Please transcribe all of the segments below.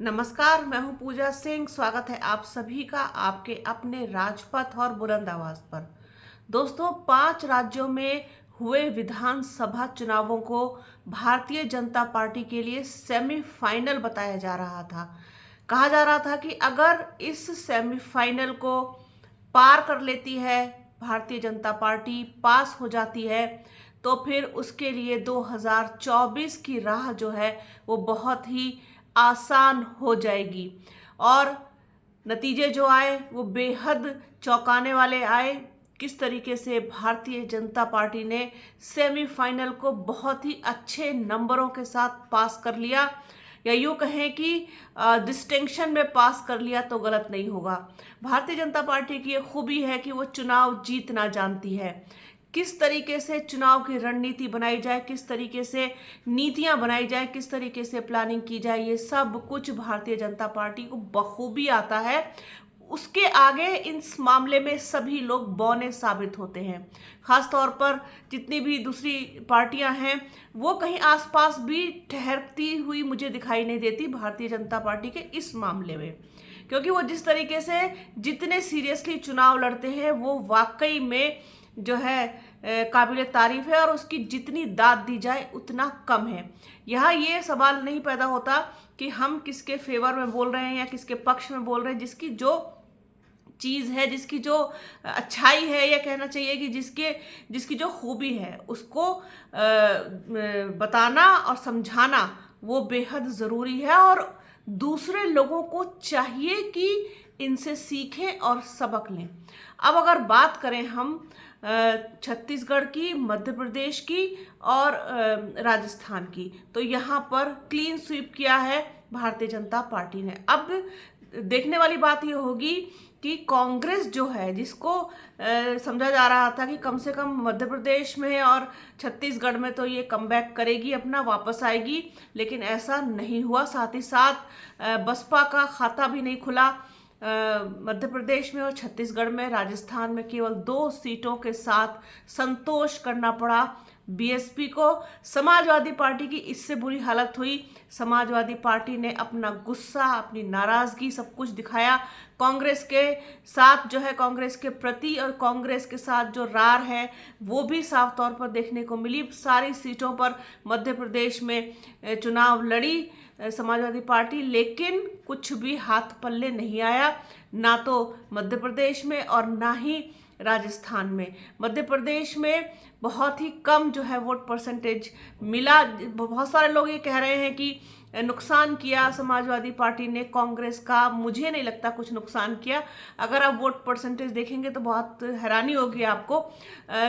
नमस्कार, मैं हूं पूजा सिंह। स्वागत है आप सभी का आपके अपने राजपथ और बुलंद आवाज पर। दोस्तों, 5 राज्यों में हुए विधानसभा चुनावों को भारतीय जनता पार्टी के लिए सेमीफाइनल बताया जा रहा था। कहा जा रहा था कि अगर इस सेमीफाइनल को पार कर लेती है भारतीय जनता पार्टी, पास हो जाती है, तो फिर उसके लिए 2024 की राह जो है वो बहुत ही आसान हो जाएगी। और नतीजे जो आए वो बेहद चौंकाने वाले आए। किस तरीके से भारतीय जनता पार्टी ने सेमीफाइनल को बहुत ही अच्छे नंबरों के साथ पास कर लिया, या यूँ कहें कि डिस्टिंक्शन में पास कर लिया तो गलत नहीं होगा। भारतीय जनता पार्टी की ये खूबी है कि वो चुनाव जीतना जानती है। किस तरीके से चुनाव की रणनीति बनाई जाए, किस तरीके से नीतियां बनाई जाए, किस तरीके से प्लानिंग की जाए, ये सब कुछ भारतीय जनता पार्टी को बखूबी आता है। उसके आगे इस मामले में सभी लोग बौने साबित होते हैं। खास तौर पर जितनी भी दूसरी पार्टियां हैं वो कहीं आसपास भी ठहरती हुई मुझे दिखाई नहीं देती भारतीय जनता पार्टी के इस मामले में, क्योंकि वो जिस तरीके से जितने सीरियसली चुनाव लड़ते हैं वो वाकई में जो है काबिल तारीफ है, और उसकी जितनी दाद दी जाए उतना कम है। यहाँ ये सवाल नहीं पैदा होता कि हम किसके फेवर में बोल रहे हैं या किसके पक्ष में बोल रहे हैं। जिसकी जो चीज़ है, जिसकी जो अच्छाई है, या कहना चाहिए कि जिसकी जो खूबी है उसको बताना और समझाना वो बेहद ज़रूरी है। और दूसरे लोगों को चाहिए कि इनसे सीखें और सबक लें। अब अगर बात करें हम छत्तीसगढ़ की, मध्य प्रदेश की और राजस्थान की, तो यहाँ पर क्लीन स्वीप किया है भारतीय जनता पार्टी ने। अब देखने वाली बात ये होगी कि कांग्रेस जो है, जिसको समझा जा रहा था कि कम से कम मध्य प्रदेश में और छत्तीसगढ़ में तो ये कमबैक करेगी, अपना वापस आएगी, लेकिन ऐसा नहीं हुआ। साथ ही साथ बसपा का खाता भी नहीं खुला मध्य प्रदेश में और छत्तीसगढ़ में। राजस्थान में केवल 2 सीटों के साथ संतोष करना पड़ा बीएसपी को। समाजवादी पार्टी की इससे बुरी हालत हुई। समाजवादी पार्टी ने अपना गुस्सा, अपनी नाराजगी सब कुछ दिखाया कांग्रेस के साथ, जो है कांग्रेस के प्रति, और कांग्रेस के साथ जो रार है वो भी साफ तौर पर देखने को मिली। सारी सीटों पर मध्य प्रदेश में चुनाव लड़ी समाजवादी पार्टी, लेकिन कुछ भी हाथ पल्ले नहीं आया, ना तो मध्य प्रदेश में और ना ही राजस्थान में। मध्य प्रदेश में बहुत ही कम जो है वोट परसेंटेज मिला। बहुत सारे लोग ये कह रहे हैं कि नुकसान किया समाजवादी पार्टी ने कांग्रेस का। मुझे नहीं लगता कुछ नुकसान किया। अगर आप वोट परसेंटेज देखेंगे तो बहुत हैरानी होगी आपको।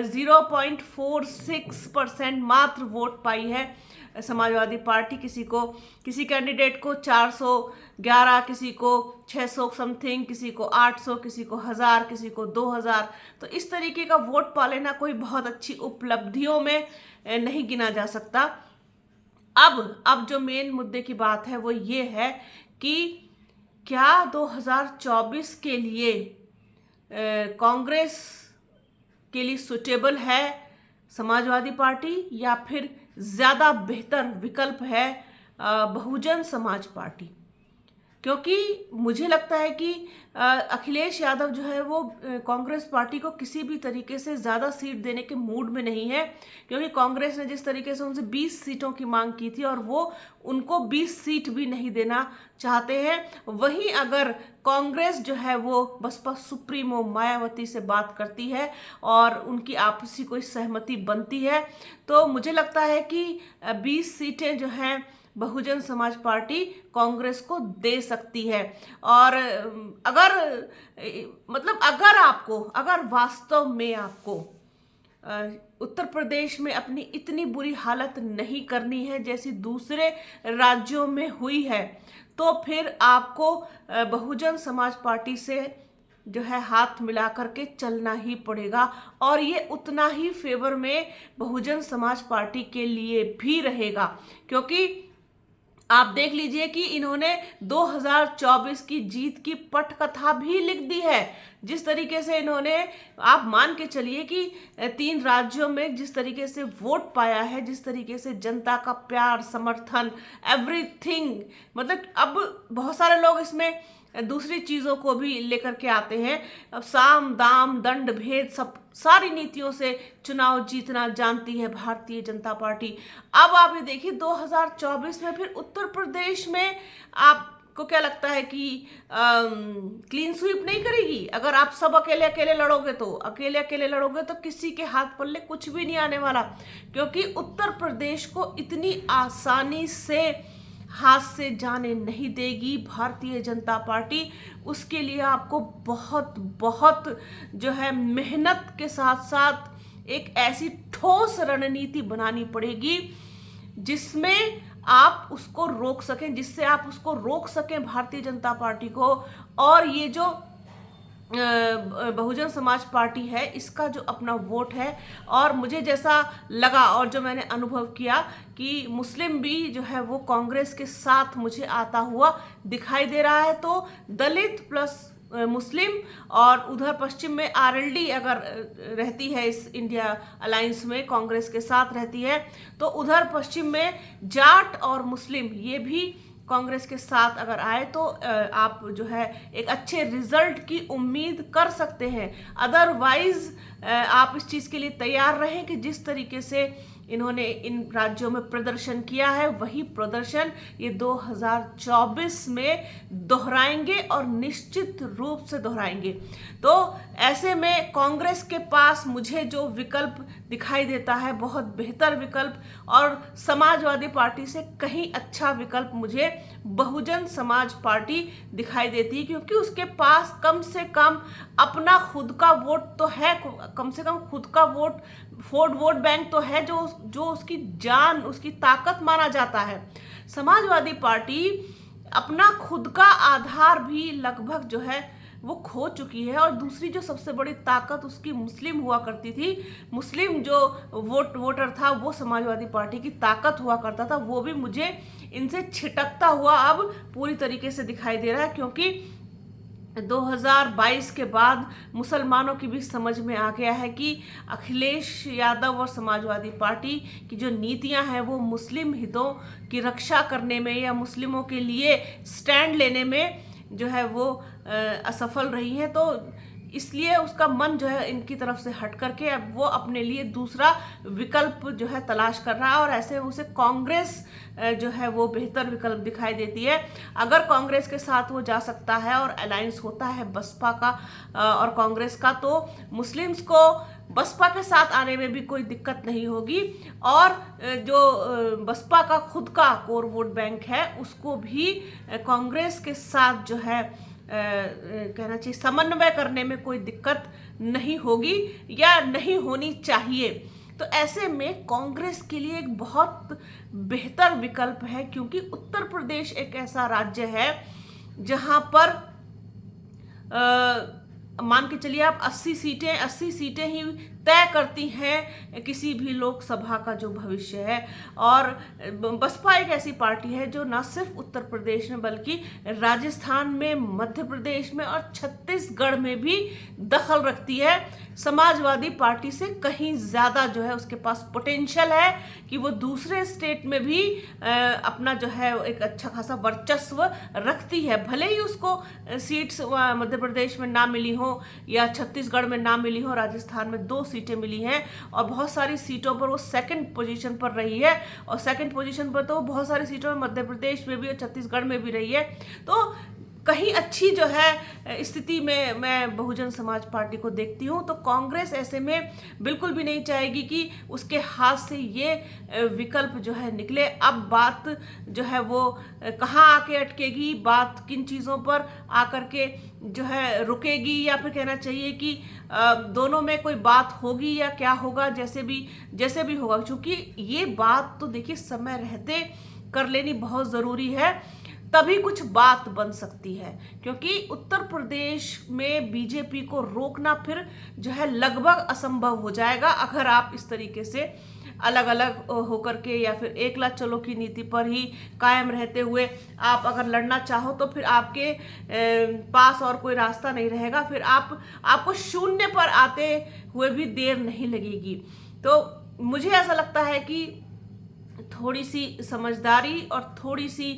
0.46% मात्र वोट पाई है समाजवादी पार्टी। किसी कैंडिडेट को 411, किसी को 600 समथिंग, किसी को 800, किसी को 1000, किसी को 2000। तो इस तरीके का वोट पा लेना कोई बहुत अच्छी उपलब्धियों में नहीं गिना जा सकता। अब जो मेन मुद्दे की बात है वो ये है कि क्या 2024 के लिए कांग्रेस के लिए सुटेबल है समाजवादी पार्टी, या फिर ज़्यादा बेहतर विकल्प है बहुजन समाज पार्टी। क्योंकि मुझे लगता है कि अखिलेश यादव जो है वो कांग्रेस पार्टी को किसी भी तरीके से ज़्यादा सीट देने के मूड में नहीं है, क्योंकि कांग्रेस ने जिस तरीके से उनसे 20 सीटों की मांग की थी और वो उनको 20 सीट भी नहीं देना चाहते हैं। वहीं अगर कांग्रेस जो है वो बसपा सुप्रीमो मायावती से बात करती है और उनकी आपसी कोई सहमति बनती है, तो मुझे लगता है कि 20 सीटें जो हैं बहुजन समाज पार्टी कांग्रेस को दे सकती है। और अगर वास्तव में आपको उत्तर प्रदेश में अपनी इतनी बुरी हालत नहीं करनी है जैसी दूसरे राज्यों में हुई है, तो फिर आपको बहुजन समाज पार्टी से जो है हाथ मिला करके चलना ही पड़ेगा। और ये उतना ही फेवर में बहुजन समाज पार्टी के लिए भी रहेगा, क्योंकि आप देख लीजिए कि इन्होंने 2024 की जीत की पटकथा भी लिख दी है। जिस तरीके से इन्होंने, आप मान के चलिए कि 3 राज्यों में जिस तरीके से वोट पाया है, जिस तरीके से जनता का प्यार, समर्थन, एवरीथिंग, मतलब अब बहुत सारे लोग इसमें दूसरी चीजों को भी लेकर के आते हैं। अब साम दाम दंड भेद सब सारी नीतियों से चुनाव जीतना जानती है भारतीय जनता पार्टी। अब आप ये देखिए 2024 में फिर उत्तर प्रदेश में आपको क्या लगता है कि क्लीन स्वीप नहीं करेगी? अगर आप सब अकेले अकेले लड़ोगे तो किसी के हाथ पल्ले कुछ भी नहीं आने वाला, क्योंकि उत्तर प्रदेश को इतनी आसानी से हाथ से जाने नहीं देगी भारतीय जनता पार्टी। उसके लिए आपको बहुत बहुत जो है मेहनत के साथ साथ एक ऐसी ठोस रणनीति बनानी पड़ेगी जिसमें आप उसको रोक सकें, जिससे आप उसको रोक सकें भारतीय जनता पार्टी को। और ये जो बहुजन समाज पार्टी है, इसका जो अपना वोट है, और मुझे जैसा लगा और जो मैंने अनुभव किया कि मुस्लिम भी जो है वो कांग्रेस के साथ मुझे आता हुआ दिखाई दे रहा है। तो दलित प्लस मुस्लिम, और उधर पश्चिम में आरएलडी अगर रहती है इस इंडिया अलायंस में, कांग्रेस के साथ रहती है, तो उधर पश्चिम में जाट और मुस्लिम ये भी कांग्रेस के साथ अगर आए तो आप जो है एक अच्छे रिजल्ट की उम्मीद कर सकते हैं। अदरवाइज आप इस चीज़ के लिए तैयार रहें कि जिस तरीके से इन्होंने इन राज्यों में प्रदर्शन किया है, वही प्रदर्शन ये 2024 में दोहराएंगे और निश्चित रूप से दोहराएंगे। तो ऐसे में कांग्रेस के पास मुझे जो विकल्प दिखाई देता है, बहुत बेहतर विकल्प, और समाजवादी पार्टी से कहीं अच्छा विकल्प मुझे बहुजन समाज पार्टी दिखाई देती है, क्योंकि उसके पास कम से कम अपना खुद का वोट तो है, कम से कम खुद का वोट बैंक तो है, जो उसकी जान, उसकी ताकत माना जाता है। समाजवादी पार्टी अपना खुद का आधार भी लगभग जो है वो खो चुकी है। और दूसरी जो सबसे बड़ी ताकत उसकी मुस्लिम हुआ करती थी, मुस्लिम जो वोटर था वो समाजवादी पार्टी की ताकत हुआ करता था, वो भी मुझे इनसे छिटकता हुआ अब पूरी तरीके से दिखाई दे रहा है। क्योंकि 2022 के बाद मुसलमानों की भी समझ में आ गया है कि अखिलेश यादव और समाजवादी पार्टी की जो नीतियां हैं वो मुस्लिम हितों की रक्षा करने में या मुस्लिमों के लिए स्टैंड लेने में जो है वो असफल रही है। तो इसलिए उसका मन जो है इनकी तरफ से हट करके अब वो अपने लिए दूसरा विकल्प जो है तलाश कर रहा है, और ऐसे उसे कांग्रेस जो है वो बेहतर विकल्प दिखाई देती है। अगर कांग्रेस के साथ वो जा सकता है और अलायंस होता है बसपा का और कांग्रेस का, तो मुस्लिम्स को बसपा के साथ आने में भी कोई दिक्कत नहीं होगी, और जो बसपा का खुद का कोर वोट बैंक है उसको भी कांग्रेस के साथ जो है कहना चाहिए समन्वय करने में कोई दिक्कत नहीं होगी या नहीं होनी चाहिए। तो ऐसे में कांग्रेस के लिए एक बहुत बेहतर विकल्प है, क्योंकि उत्तर प्रदेश एक ऐसा राज्य है जहां पर मान के चलिए आप 80 सीटें ही तय करती हैं किसी भी लोकसभा का जो भविष्य है। और बसपा एक ऐसी पार्टी है जो न सिर्फ उत्तर प्रदेश में बल्कि राजस्थान में, मध्य प्रदेश में और छत्तीसगढ़ में भी दखल रखती है। समाजवादी पार्टी से कहीं ज़्यादा जो है उसके पास पोटेंशियल है कि वो दूसरे स्टेट में भी अपना जो है एक अच्छा खासा वर्चस्व रखती है। भले ही उसको सीट्स मध्य प्रदेश में ना मिली हो या छत्तीसगढ़ में ना मिली हो, राजस्थान में 2 सीटें मिली हैं और बहुत सारी सीटों पर वो सेकंड पोजीशन पर रही है, और सेकंड पोजीशन पर तो बहुत सारी सीटों में मध्य प्रदेश में भी और छत्तीसगढ़ में भी रही है। तो कहीं अच्छी जो है स्थिति में मैं बहुजन समाज पार्टी को देखती हूँ। तो कांग्रेस ऐसे में बिल्कुल भी नहीं चाहेगी कि उसके हाथ से ये विकल्प जो है निकले। अब बात जो है वो कहाँ आके अटकेगी, बात किन चीज़ों पर आकर के जो है रुकेगी, या फिर कहना चाहिए कि दोनों में कोई बात होगी या क्या होगा, जैसे भी होगा। क्योंकि ये बात तो देखिए समय रहते कर लेनी बहुत ज़रूरी है, तभी कुछ बात बन सकती है। क्योंकि उत्तर प्रदेश में बीजेपी को रोकना फिर जो है लगभग असंभव हो जाएगा अगर आप इस तरीके से अलग अलग होकर के या फिर एकला चलो की नीति पर ही कायम रहते हुए आप अगर लड़ना चाहो तो फिर आपके पास और कोई रास्ता नहीं रहेगा, फिर आपको शून्य पर आते हुए भी देर नहीं लगेगी। तो मुझे ऐसा लगता है कि थोड़ी सी समझदारी और थोड़ी सी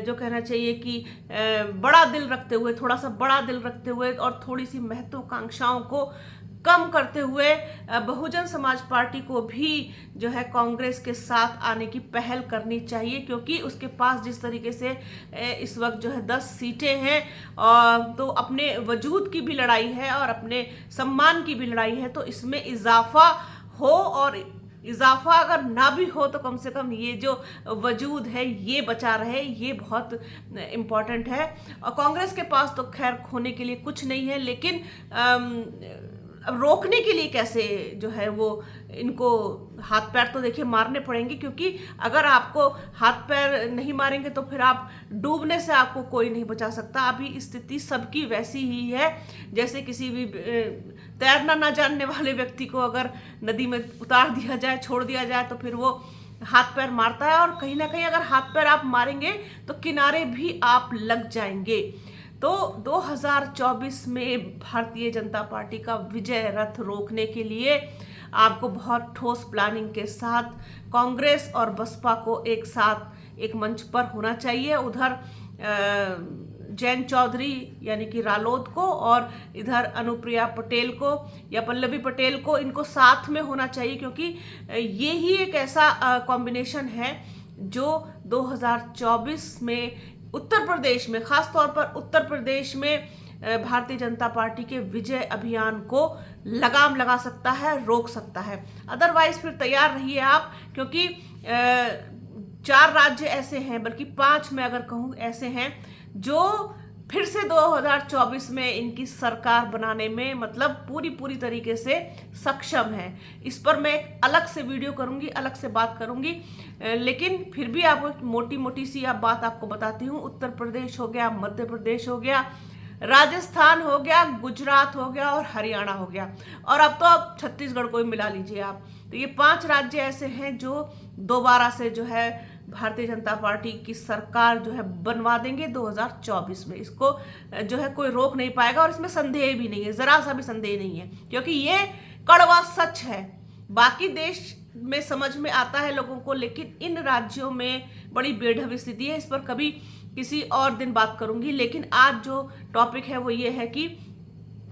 जो कहना चाहिए कि बड़ा दिल रखते हुए, थोड़ा सा बड़ा दिल रखते हुए और थोड़ी सी महत्वाकांक्षाओं को कम करते हुए बहुजन समाज पार्टी को भी जो है कांग्रेस के साथ आने की पहल करनी चाहिए, क्योंकि उसके पास जिस तरीके से इस वक्त जो है 10 सीटें हैं, तो अपने वजूद की भी लड़ाई है और अपने सम्मान की भी लड़ाई है। तो इसमें इजाफा हो, और इजाफा अगर ना भी हो तो कम से कम ये जो वजूद है ये बचा रहे, ये बहुत इम्पॉर्टेंट है। और कांग्रेस के पास तो खैर खोने के लिए कुछ नहीं है, लेकिन अब रोकने के लिए कैसे जो है वो इनको हाथ पैर तो देखिए मारने पड़ेंगे, क्योंकि अगर आपको हाथ पैर नहीं मारेंगे तो फिर आप डूबने से आपको कोई नहीं बचा सकता। अभी स्थिति सबकी वैसी ही है, जैसे किसी भी तैरना ना जानने वाले व्यक्ति को अगर नदी में उतार दिया जाए, छोड़ दिया जाए, तो फिर वो हाथ पैर मारता है, और कहीं ना कहीं अगर हाथ पैर आप मारेंगे तो किनारे भी आप लग जाएंगे। तो 2024 में भारतीय जनता पार्टी का विजय रथ रोकने के लिए आपको बहुत ठोस प्लानिंग के साथ कांग्रेस और बसपा को एक साथ एक मंच पर होना चाहिए। उधर जैन चौधरी यानी कि रालोद को और इधर अनुप्रिया पटेल को या पल्लवी पटेल को, इनको साथ में होना चाहिए, क्योंकि ये ही एक ऐसा कॉम्बिनेशन है जो 2024 में उत्तर प्रदेश में, खास तौर पर उत्तर प्रदेश में भारतीय जनता पार्टी के विजय अभियान को लगाम लगा सकता है, रोक सकता है। अदरवाइज फिर तैयार रहिए आप, क्योंकि 4 राज्य ऐसे हैं, बल्कि 5 में अगर कहूँ ऐसे हैं जो फिर से 2024 में इनकी सरकार बनाने में मतलब पूरी तरीके से सक्षम है। इस पर मैं एक अलग से वीडियो करूंगी, अलग से बात करूंगी, लेकिन फिर भी आपको मोटी सी बात आपको बताती हूँ। उत्तर प्रदेश हो गया, मध्य प्रदेश हो गया, राजस्थान हो गया, गुजरात हो गया और हरियाणा हो गया, और अब तो अब छत्तीसगढ़ को भी मिला लीजिए आप। तो ये 5 राज्य ऐसे हैं जो दोबारा से जो है भारतीय जनता पार्टी की सरकार जो है बनवा देंगे 2024 में। इसको जो है कोई रोक नहीं पाएगा, और इसमें संदेह भी नहीं है, जरा सा भी संदेह नहीं है, क्योंकि ये कड़वा सच है। बाकी देश में समझ में आता है लोगों को, लेकिन इन राज्यों में बड़ी बेढब स्थिति है। इस पर कभी किसी और दिन बात करूंगी, लेकिन आज जो टॉपिक है वो ये है कि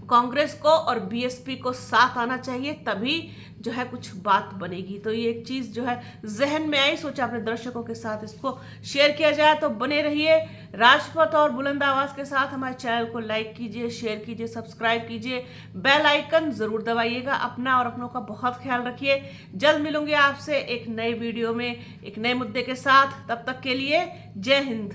कांग्रेस को और बीएसपी को साथ आना चाहिए, तभी जो है कुछ बात बनेगी। तो ये एक चीज जो है जहन में आई, सोचा अपने दर्शकों के साथ इसको शेयर किया जाए। तो बने रहिए राजपथ और बुलंद आवाज के साथ। हमारे चैनल को लाइक कीजिए, शेयर कीजिए, सब्सक्राइब कीजिए, बेल आइकन जरूर दबाइएगा। अपना और अपनों का बहुत ख्याल रखिए। जल्द मिलूंगी आपसे एक नए वीडियो में एक नए मुद्दे के साथ। तब तक के लिए जय हिंद।